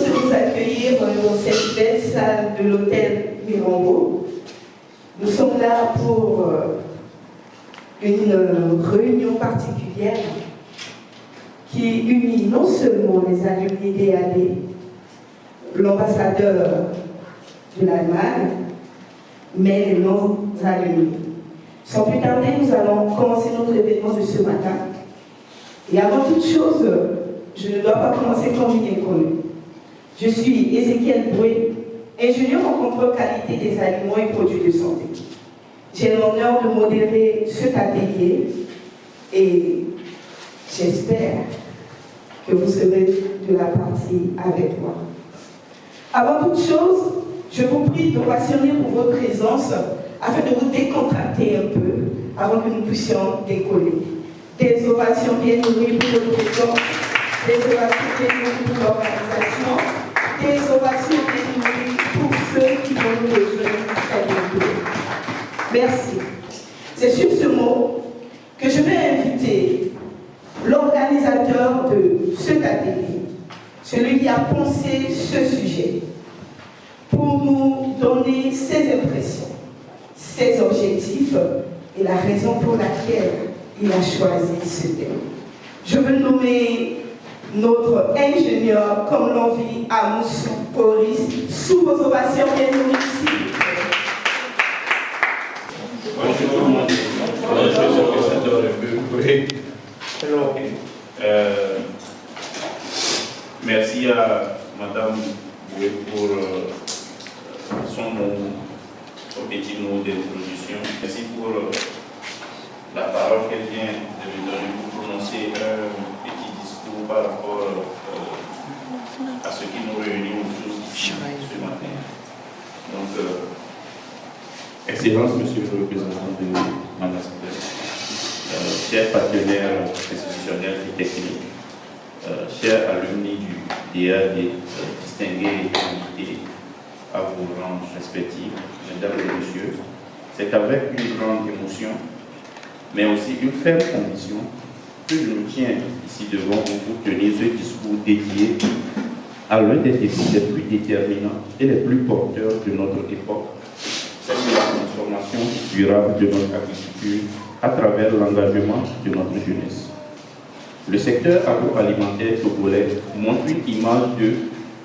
de vous accueillir dans cette belle salle de l'hôtel Mirambeau. Nous sommes là pour une réunion particulière qui unit non seulement les alumni DAD, l'ambassadeur de l'Allemagne, mais les non-alumni. Sans plus tarder, nous allons commencer notre événement de ce matin. Et avant toute chose, je ne dois pas commencer comme une inconnue. Je suis Ézéchiel Boué, ingénieur en contrôle qualité des aliments et produits de santé. J'ai l'honneur de modérer cet atelier et j'espère que vous serez de la partie avec moi. Avant toute chose, je vous prie de passionner pour votre présence afin de vous décontracter un peu avant que nous puissions décoller. Des ovations bien nourries pour votre présence, des ovations bien nourries pour l'organisation, des ovations bien nourries pour ceux qui vont nous rejoindre très bientôt. Merci. C'est sur ce mot que je vais inviter l'organisateur de cet atelier, celui qui a pensé ce sujet, pour nous donner ses impressions, ses objectifs et la raison pour laquelle il a choisi ce thème. Je veux nommer notre ingénieur comme l'envie à Moussou Coris sous vos ovations bien nourries. Bonjour, je suis le professeur de Boué. Merci à Madame Boué pour son petit mot d'introduction. Merci pour la parole qu'elle vient de me donner pour prononcer un petit discours par rapport à ce qui nous réunit tous ici ce matin. Donc, Excellence, Monsieur le représentant de l'ambassadeur, chers partenaires institutionnels et techniques, chers alumni du DAD, distingués et invités à vos rangs respectifs, mesdames et messieurs, c'est avec une grande émotion, mais aussi une ferme conviction que je me tiens ici devant vous pour tenir ce discours dédié à l'un des défis les plus déterminants et les plus porteurs de notre époque, c'est la transformation durable de notre agriculture à travers l'engagement de notre jeunesse. Le secteur agroalimentaire togolais montre une image de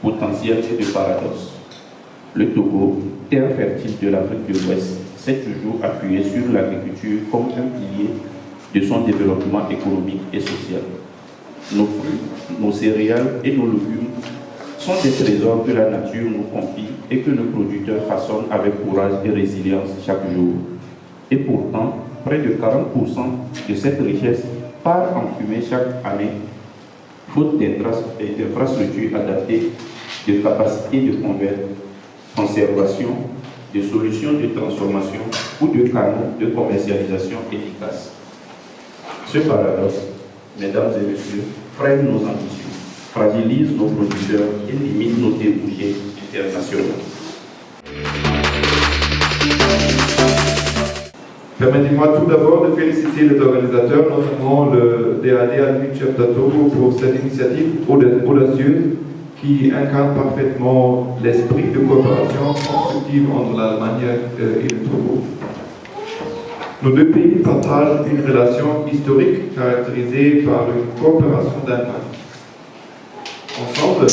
potentiel et de paradoxe. Le Togo, terre fertile de l'Afrique de l'Ouest, s'est toujours appuyé sur l'agriculture comme un pilier de son développement économique et social. Nos fruits, nos céréales et nos légumes sont des trésors que la nature nous confie et que nos producteurs façonnent avec courage et résilience chaque jour. Et pourtant, près de 40% de cette richesse part en fumée chaque année, faute d'infrastructures adaptées, de capacités de conservation, de solutions de transformation ou de canaux de commercialisation efficaces. Ce paradoxe, mesdames et messieurs, freine nos ambitions, fragilise nos producteurs et limite nos débouchés internationaux. Permettez-moi tout d'abord de féliciter les organisateurs, notamment le DAD Alumni Chapter Togo, pour cette initiative audacieuse qui incarne parfaitement l'esprit de coopération constructive entre l'Allemagne et le Togo. Nos deux pays partagent une relation historique caractérisée par une coopération d'impact. Ensemble,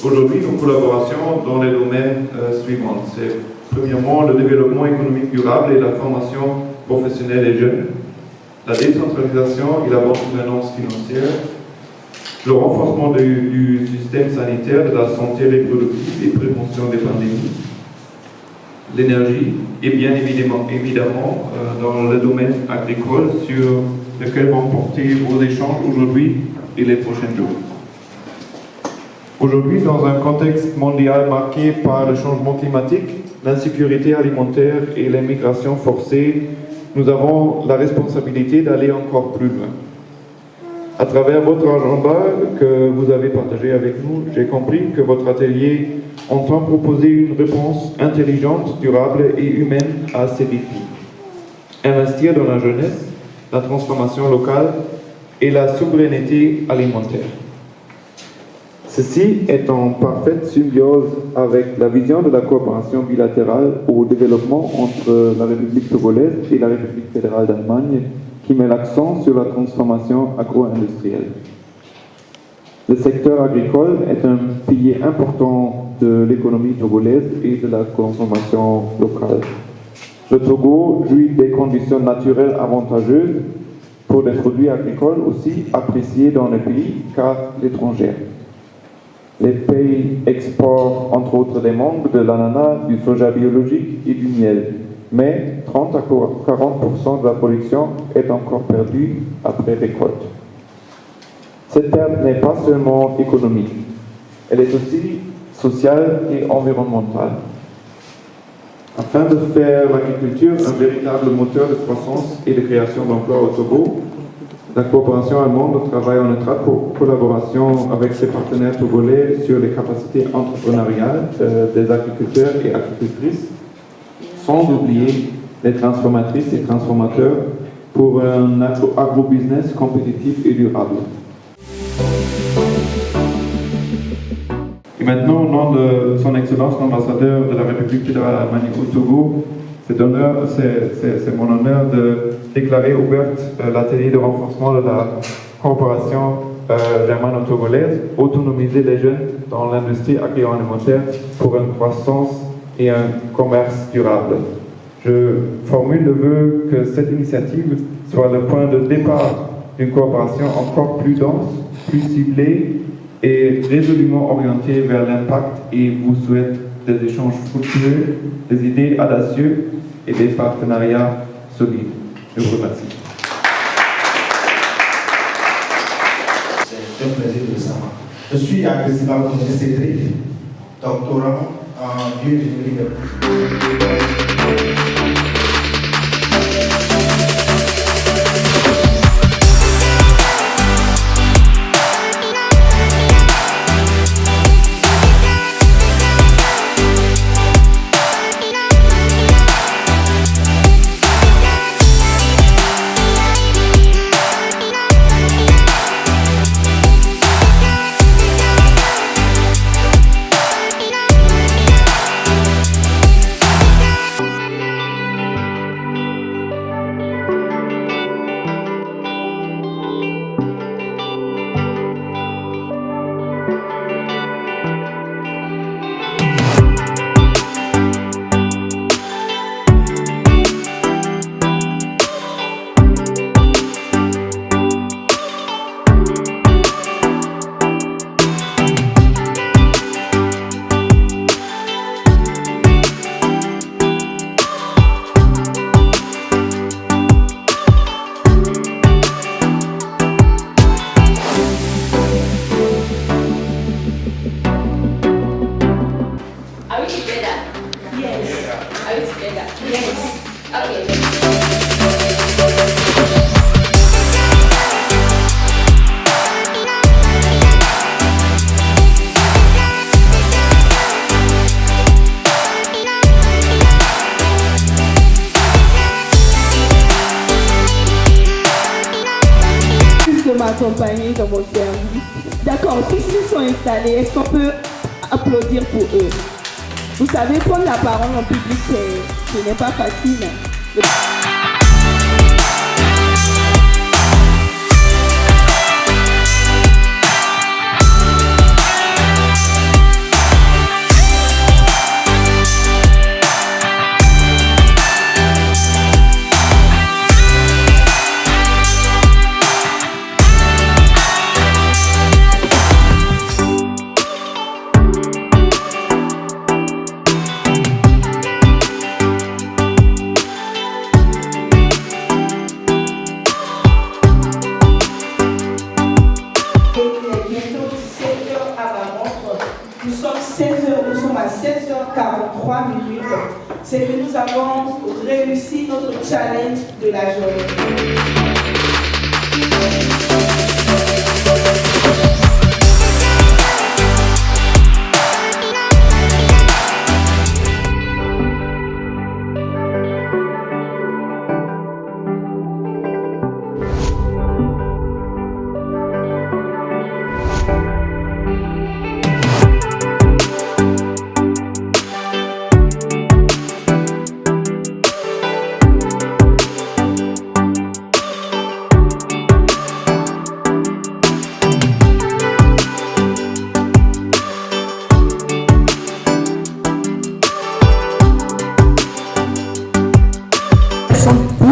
aujourd'hui, nos collaborations dans les domaines suivants. C'est premièrement le développement économique durable et la formation professionnelle des jeunes, la décentralisation et la bonne gouvernance financière, le renforcement du système sanitaire, de la santé reproductive et prévention des pandémies, l'énergie et bien évidemment dans le domaine agricole sur lequel vont porter vos échanges aujourd'hui et les prochains jours. Aujourd'hui, dans un contexte mondial marqué par le changement climatique, l'insécurité alimentaire et l'immigration forcée, nous avons la responsabilité d'aller encore plus loin. À travers votre agenda que vous avez partagé avec nous, j'ai compris que votre atelier entend proposer une réponse intelligente, durable et humaine à ces défis. Investir dans la jeunesse, la transformation locale et la souveraineté alimentaire. Ceci est en parfaite symbiose avec la vision de la coopération bilatérale au développement entre la République togolaise et la République fédérale d'Allemagne, qui met l'accent sur la transformation agro-industrielle. Le secteur agricole est un pilier important de l'économie togolaise et de la consommation locale. Le Togo jouit des conditions naturelles avantageuses pour des produits agricoles aussi appréciés dans le pays qu'à l'étranger. Les pays exportent entre autres des mangues, de l'ananas, du soja biologique et du miel. Mais 30 à 40% de la production est encore perdue après récolte. Cette perte n'est pas seulement économique, elle est aussi sociale et environnementale. Afin de faire l'agriculture un véritable moteur de croissance et de création d'emplois au Togo, la coopération allemande travaille en étroite collaboration avec ses partenaires togolais sur les capacités entrepreneuriales des agriculteurs et agricultrices, sans oublier les transformatrices et transformateurs pour un agrobusiness compétitif et durable. Et maintenant, au nom de son Excellence l'ambassadeur de la République fédérale d'Allemagne au Togo, c'est mon honneur de déclarer ouverte l'atelier de renforcement de la coopération germano-togolaise, autonomiser les jeunes dans l'industrie agroalimentaire pour une croissance et un commerce durable. Je formule le vœu que cette initiative soit le point de départ d'une coopération encore plus dense, plus ciblée et résolument orientée vers l'impact, et vous souhaite des échanges fructueux, des idées audacieuses et des partenariats solides. Je vous remercie. C'est un plaisir de le savoir. Je suis Agresima Cédric, doctorant en bioingénierie de m'accompagner dans mon service. D'accord, si ils sont installés, est-ce qu'on peut applaudir pour eux? Vous savez, prendre la parole en public, ce n'est pas facile. Nous sommes à 16h43 minutes. C'est que nous avons réussi notre challenge de la journée.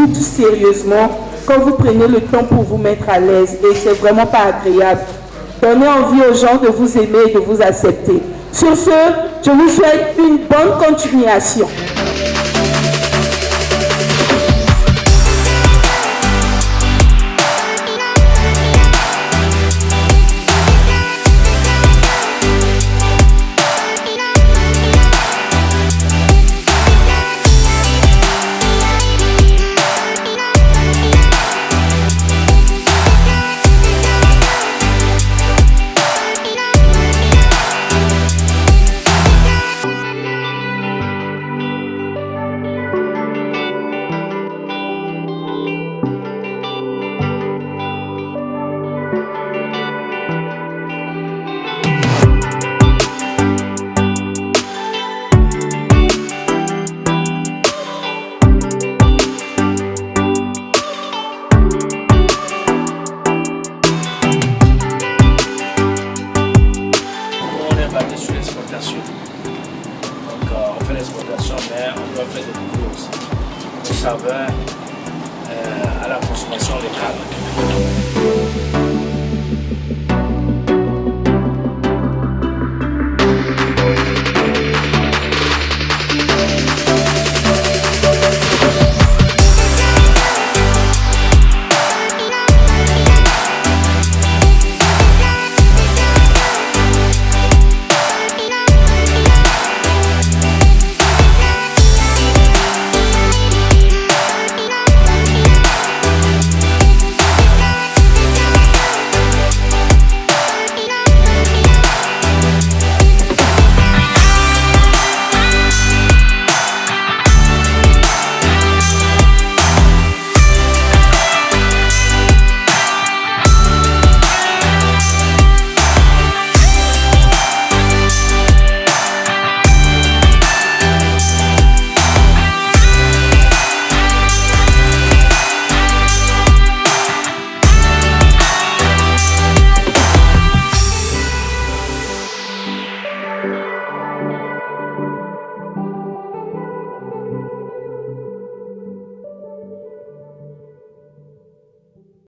goûte sérieusement, quand vous prenez le temps pour vous mettre à l'aise, et c'est vraiment pas agréable. Donnez envie aux gens de vous aimer et de vous accepter. Sur ce, je vous souhaite une bonne continuation. À la consommation locale.